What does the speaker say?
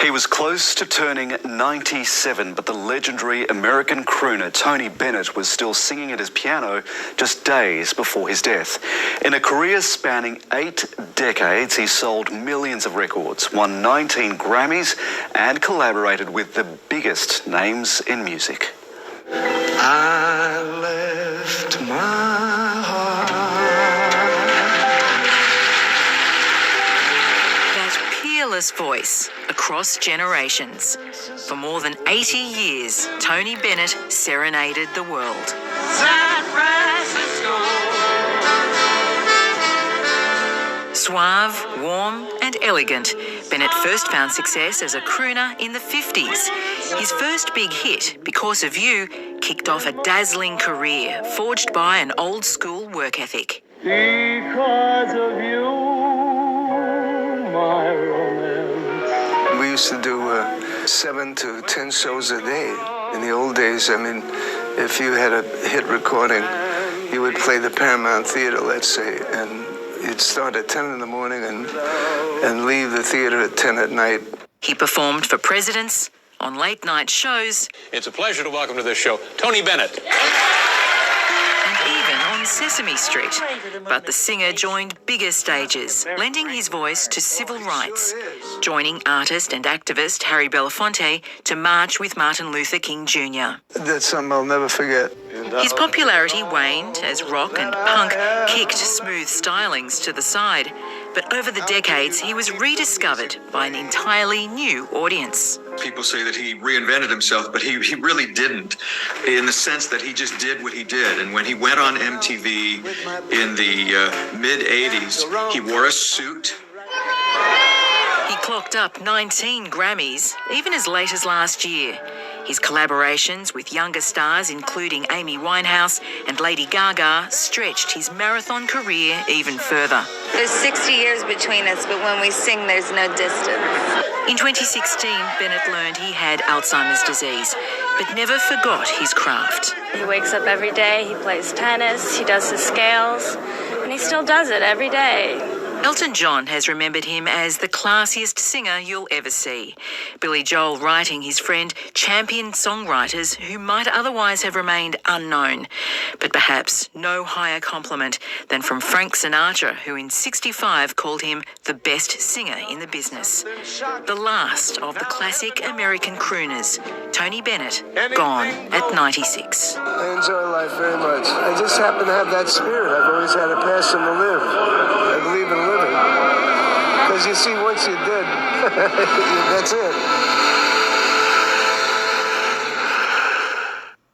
He was close to turning 97, but the legendary American crooner Tony Bennett was still singing at his piano just days before his death. In a career spanning 8 decades, he sold millions of records, won 19 Grammys, and collaborated with the biggest names in music. I left my heart. That peerless voice across generations. For more than 80 years, Tony Bennett serenaded the world. Suave, warm and elegant, Bennett first found success as a crooner in the 50s. His first big hit, Because of You, kicked off a dazzling career forged by an old-school work ethic. Because of you, my romance. We used to do 7 to 10 shows a day. In the old days, I mean, if you had a hit recording, you would play the Paramount Theater, let's say, and you'd start at 10 in the morning and leave the theater at 10 at night. He performed for presidents, on late-night shows. It's a pleasure to welcome to this show Tony Bennett. And even on Sesame Street. But the singer joined bigger stages, lending his voice to civil rights, joining artist and activist Harry Belafonte to march with Martin Luther King Jr. That's something I'll never forget. His popularity waned as rock and punk kicked smooth stylings to the side. But over the decades, he was rediscovered by an entirely new audience. People say that he reinvented himself, but he really didn't, in the sense that he just did what he did. And when he went on MTV in the mid-'80s, he wore a suit. He clocked up 19 Grammys, even as late as last year. His collaborations with younger stars, including Amy Winehouse and Lady Gaga, stretched his marathon career even further. There's 60 years between us, but when we sing, there's no distance. In 2016, Bennett learned he had Alzheimer's disease, but never forgot his craft. He wakes up every day, he plays tennis, he does his scales, and he still does it every day. Elton John has remembered him as the classiest singer you'll ever see. Billy Joel writing his friend championed songwriters who might otherwise have remained unknown. But perhaps no higher compliment than from Frank Sinatra, who in '65 called him the best singer in the business. The last of the classic American crooners, Tony Bennett, gone at 96. I enjoy life very much. I just happen to have that spirit. I've always had a passion to live. I believe in living. Because you see, once you're dead, that's it.